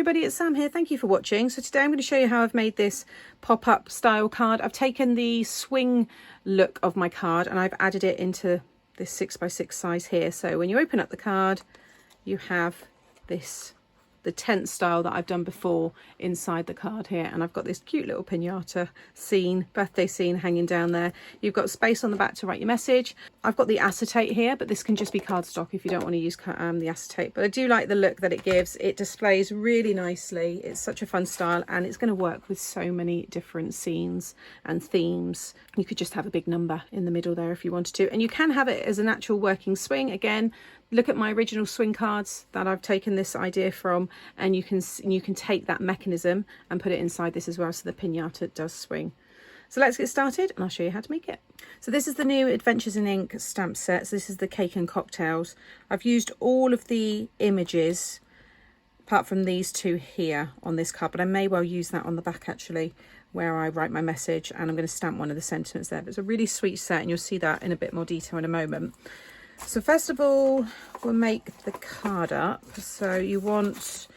everybody, it's Sam here. Thank you for watching. So today I'm going to show you how I've made this pop-up style card. I've taken the swing look of my card and I've added it into this 6x6 size here. So when you open up the card, you have this, the tent style that I've done before inside the card here, and I've got this cute little pinata scene, birthday scene hanging down there. You've got space on the back to write your message. I've got the acetate here, but this can just be cardstock if you don't want to use the acetate, but I do like the look that it gives. It displays really nicely. It's such a fun style and it's going to work with so many different scenes and themes. You could just have a big number in the middle there if you wanted to, and you can have it as an actual working swing. Again, look at my original swing cards that I've taken this idea from, and you can take that mechanism and put it inside this as well, so the pinata does swing. So let's get started and I'll show you how to make it. So this is the new Adventures in Ink stamp set. So this is the cake and cocktails. I've used all of the images apart from these two here on this card, but I may well use that on the back actually, where I write my message, and I'm going to stamp one of the sentiments there. But it's a really sweet set and you'll see that in a bit more detail in a moment. So first of all, we'll make the card up. So you want,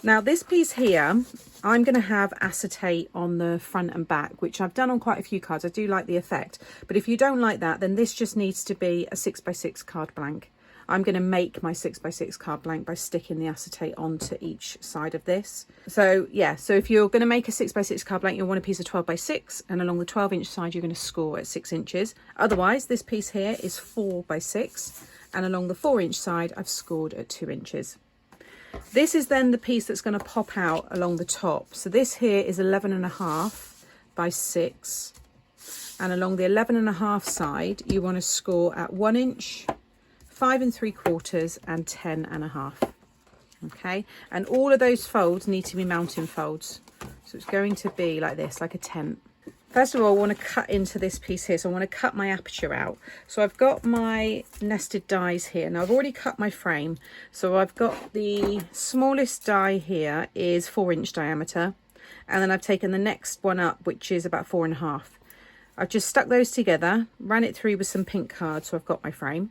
now this piece here, I'm going to have acetate on the front and back, which I've done on quite a few cards. I do like the effect, but if you don't like that, then this just needs to be a 6x6 card blank. I'm going to make my 6x6 card blank by sticking the acetate onto each side of this. So yeah, so if you're going to make a 6x6 card blank, you'll want a piece of 12x6, and along the 12-inch side you're going to score at 6 inches. Otherwise, this piece here is 4x6, and along the 4-inch side I've scored at 2 inches. This is then the piece that's going to pop out along the top. So this here is 11.5 by 6, and along the 11.5 side you want to score at 1 inch, 5 3/4 and 10.5. Okay, and all of those folds need to be mounting folds, so it's going to be like this, like a tent. First of all, I want to cut into this piece here, so I want to cut my aperture out. So I've got my nested dies here. Now I've already cut my frame, so I've got the smallest die here is 4-inch diameter, and then I've taken the next one up, which is about 4.5. I've just stuck those together, ran it through with some pink card, so I've got my frame.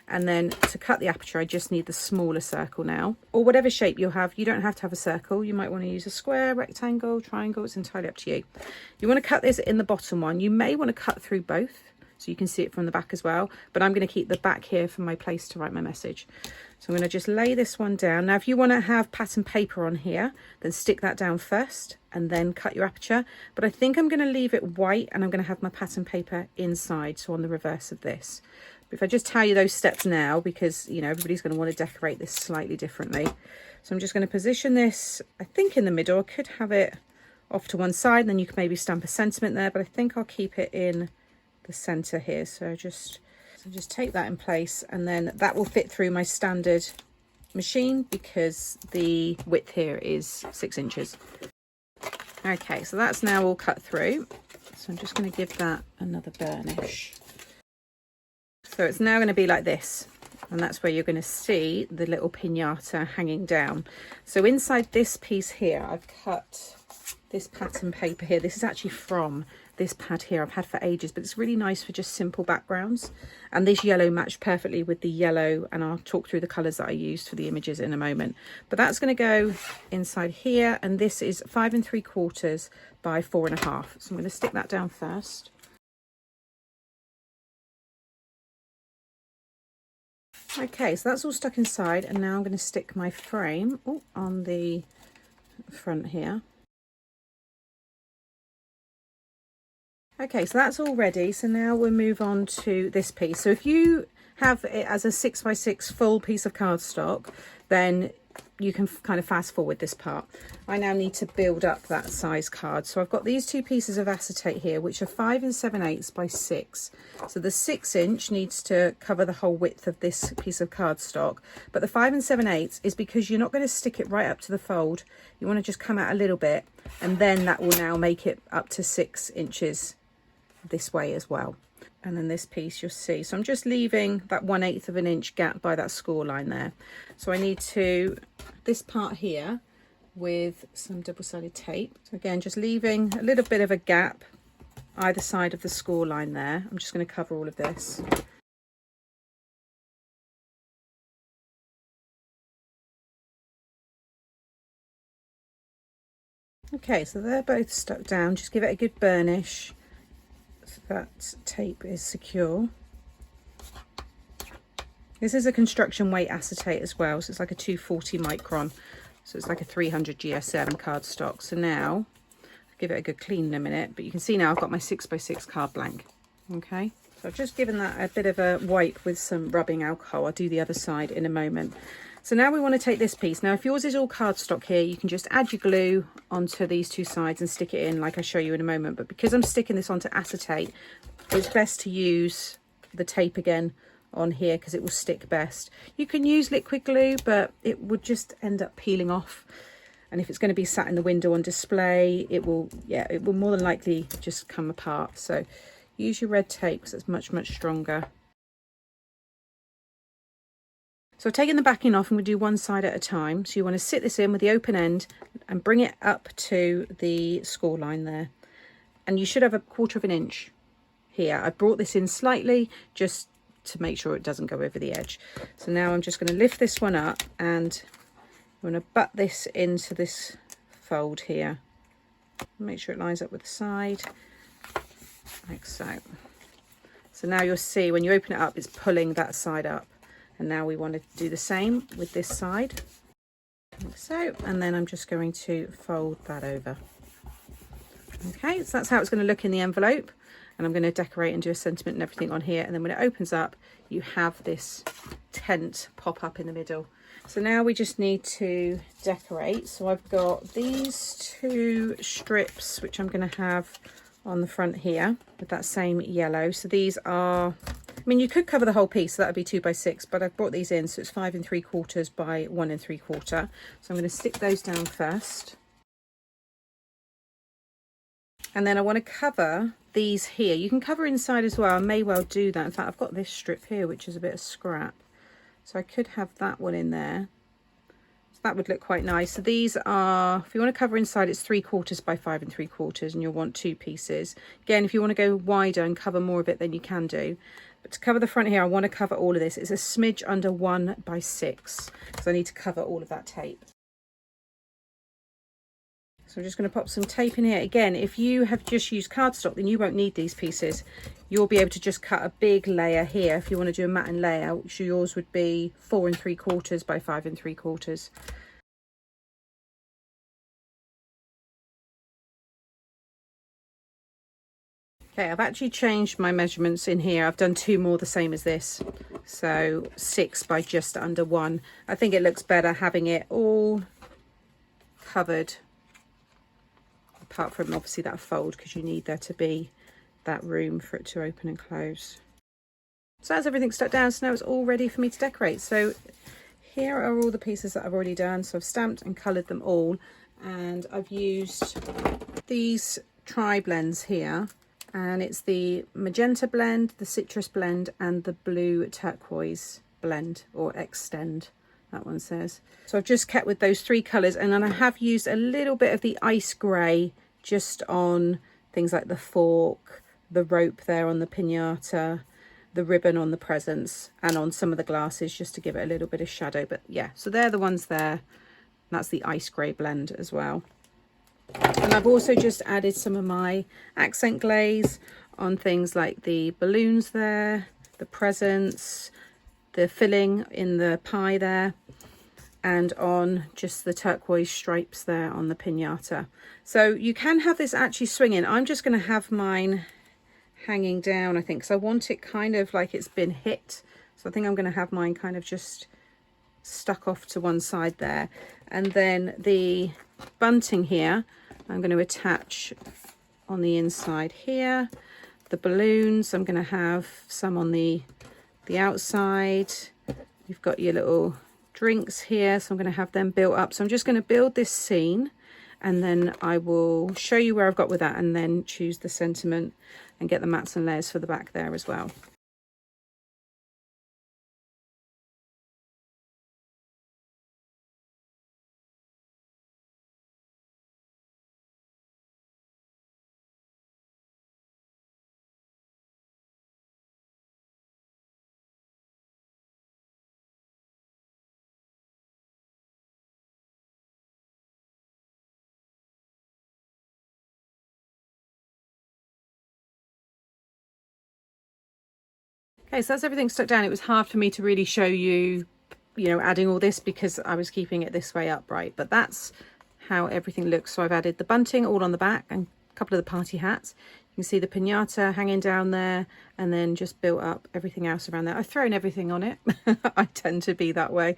And then to cut the aperture, I just need the smaller circle now, or whatever shape you'll have. You don't have to have a circle. You might want to use a square, rectangle, triangle. It's entirely up to you. You want to cut this in the bottom one. You may want to cut through both so you can see it from the back as well, but I'm going to keep the back here for my place to write my message. So I'm going to just lay this one down. Now if you want to have pattern paper on here, then stick that down first and then cut your aperture, but I think I'm going to leave it white and I'm going to have my pattern paper inside, so on the reverse of this. But if I just tell you those steps now, because you know everybody's going to want to decorate this slightly differently, so I'm just going to position this, I think, in the middle. I could have it off to one side and then you can maybe stamp a sentiment there, but I think I'll keep it in the center here. So just take that in place, and then that will fit through my standard machine because the width here is 6 inches. Okay, so that's now all cut through, so I'm just going to give that another burnish. So it's now going to be like this, and that's where you're going to see the little pinata hanging down. So inside this piece here, I've cut this pattern paper here. This is actually from this pad here I've had for ages, but it's really nice for just simple backgrounds. And this yellow matched perfectly with the yellow, and I'll talk through the colours that I used for the images in a moment. But that's going to go inside here, and this is 5 3/4 by 4.5. So I'm going to stick that down first. Okay, so that's all stuck inside, and now I'm going to stick my frame on the front here. Okay, so that's all ready. So now we'll move on to this piece. So if you have it as a 6x6 full piece of cardstock, then you can kind of fast forward this part. I now need to build up that size card. So I've got these two pieces of acetate here, which are 5 7/8 by 6. So the 6-inch needs to cover the whole width of this piece of cardstock, but the 5 7/8 is because you're not going to stick it right up to the fold. You want to just come out a little bit, and then that will now make it up to 6 inches this way as well. And then this piece you'll see, so I'm just leaving that 1/8 of an inch gap by that score line there. So I need to, this part here with some double-sided tape. So again, just leaving a little bit of a gap either side of the score line there. I'm just going to cover all of this. Okay, so they're both stuck down. Just give it a good burnish so that tape is secure. This is a construction weight acetate as well, so it's like a 240 micron, so it's like a 300 GSM cardstock. So now I'll give it a good clean in a minute, but you can see now I've got my 6x6 card blank. Okay, so I've just given that a bit of a wipe with some rubbing alcohol. I'll do the other side in a moment. So now we want to take this piece. Now if yours is all cardstock here, you can just add your glue onto these two sides and stick it in like I show you in a moment. But because I'm sticking this onto acetate, it's best to use the tape again on here because it will stick best. You can use liquid glue, but it would just end up peeling off. And if it's going to be sat in the window on display, it will more than likely just come apart. So use your red tape because it's much, much stronger. So I've taken the backing off and we'll do one side at a time. So you want to sit this in with the open end and bring it up to the score line there. And you should have a 1/4 of an inch here. I brought this in slightly just to make sure it doesn't go over the edge. So now I'm just going to lift this one up and I'm going to butt this into this fold here. Make sure it lines up with the side, like so. So now you'll see when you open it up, it's pulling that side up. And now we want to do the same with this side, like so. And then I'm just going to fold that over. Okay, so that's how it's going to look in the envelope. And I'm going to decorate and do a sentiment and everything on here. And then when it opens up, you have this tent pop up in the middle. So now we just need to decorate. So I've got these two strips, which I'm going to have on the front here with that same yellow. So these are, I mean, you could cover the whole piece, so that would be 2x6, but I've brought these in, so it's 5 3/4 by 1 3/4. So I'm going to stick those down first. And then I want to cover these here. You can cover inside as well. I may well do that. In fact, I've got this strip here, which is a bit of scrap. So I could have that one in there. So that would look quite nice. So these are, if you want to cover inside, it's 3/4 by 5 3/4, and you'll want 2 pieces. Again, if you want to go wider and cover more of it, then you can do. But to cover the front here, I want to cover all of this. It's a smidge under 1x6, because I need to cover all of that tape. So I'm just going to pop some tape in here. Again, if you have just used cardstock, then you won't need these pieces. You'll be able to just cut a big layer here if you want to do a matte layer, which yours would be 4 3/4 by 5 3/4. Okay, I've actually changed my measurements in here. I've done 2 more the same as this. So 6 by just under 1. I think it looks better having it all covered, apart from obviously that fold, because you need there to be that room for it to open and close. So that's everything stuck down. So now it's all ready for me to decorate. So here are all the pieces that I've already done. So I've stamped and coloured them all, and I've used these tri-blends here, and it's the magenta blend, the citrus blend, and the blue turquoise blend, or extend, that one says. So I've just kept with those 3 colours, and then I have used a little bit of the ice grey just on things like the fork, the rope there on the piñata, the ribbon on the presents, and on some of the glasses, just to give it a little bit of shadow. But yeah, so they're the ones there. That's the ice grey blend as well. And I've also just added some of my accent glaze on things like the balloons there, the presents, the filling in the pie there, and on just the turquoise stripes there on the piñata. So you can have this actually swinging. I'm just going to have mine hanging down, I think, because I want it kind of like it's been hit. So I think I'm going to have mine kind of just stuck off to one side there. And then the bunting here, I'm going to attach on the inside here. The balloons, I'm going to have some on the outside. You've got your little drinks here, so I'm going to have them built up. So I'm just going to build this scene, and then I will show you where I've got with that, and then choose the sentiment and get the mats and layers for the back there as well. Okay, so that's everything stuck down. It was hard for me to really show you, you know, adding all this because I was keeping it this way upright, but that's how everything looks. So I've added the bunting all on the back and a couple of the party hats. You can see the piñata hanging down there, and then just built up everything else around there. I've thrown everything on it. I tend to be that way,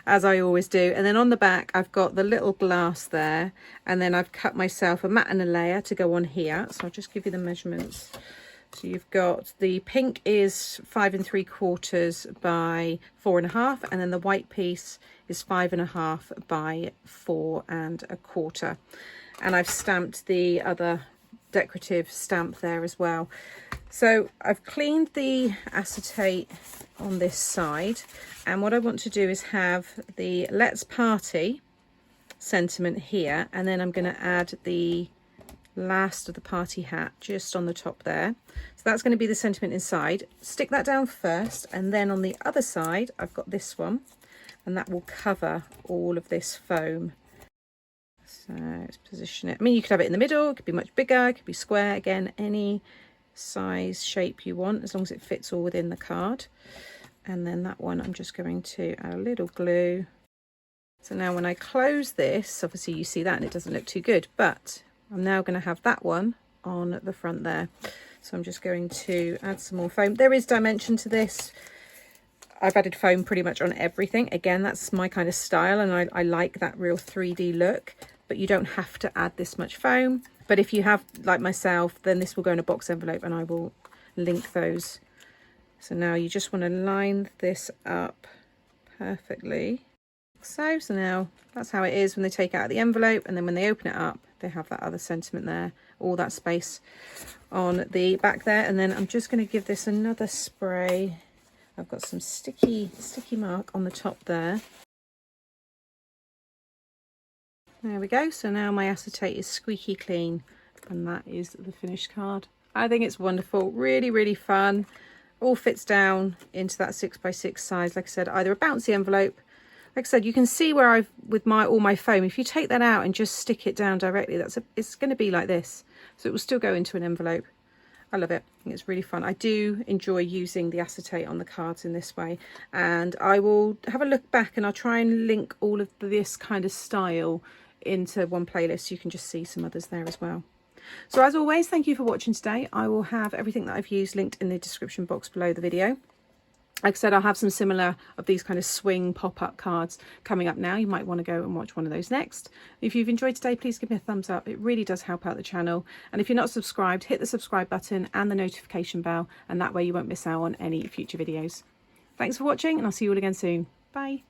as I always do. And then on the back, I've got the little glass there, and then I've cut myself a mat and a layer to go on here. So I'll just give you the measurements. So you've got the pink is 5 3/4 by 4 1/2, and then the white piece is 5 1/2 by 4 1/4. And I've stamped the other decorative stamp there as well. So I've cleaned the acetate on this side, and what I want to do is have the Let's Party sentiment here, and then I'm going to add the last of the party hat just on the top there. So that's going to be the sentiment inside. Stick that down first, and then on the other side I've got this one, and that will cover all of this foam. So let's position it. I mean, you could have it in the middle, it could be much bigger, it could be square, again, any size shape you want, as long as it fits all within the card. And then that one I'm just going to add a little glue. So now when I close this, obviously you see that and it doesn't look too good, but I'm now going to have that one on the front there. So I'm just going to add some more foam. There is dimension to this. I've added foam pretty much on everything. Again, that's my kind of style, and I like that real 3D look, but you don't have to add this much foam. But if you have, like myself, then this will go in a box envelope, and I will link those. So now you just want to line this up perfectly. So now that's how it is when they take it out of the envelope, and then when they open it up, they have that other sentiment there, all that space on the back there. And then I'm just going to give this another spray. I've got some sticky mark on the top there. There we go. So now my acetate is squeaky clean, and that is the finished card. I think it's wonderful, really, really fun. All fits down into that 6x6 size. Like I said, either a bouncy envelope. Like I said, you can see where I've, with all my foam, if you take that out and just stick it down directly, it's going to be like this. So it will still go into an envelope. I love it. I think it's really fun. I do enjoy using the acetate on the cards in this way, and I will have a look back and I'll try and link all of this kind of style into one playlist so you can just see some others there as well. So as always, thank you for watching today. I will have everything that I've used linked in the description box below the video. Like I said, I'll have some similar of these kind of swing pop-up cards coming up now. You might want to go and watch one of those next. If you've enjoyed today, please give me a thumbs up. It really does help out the channel. And if you're not subscribed, hit the subscribe button and the notification bell, and that way you won't miss out on any future videos. Thanks for watching, and I'll see you all again soon. Bye.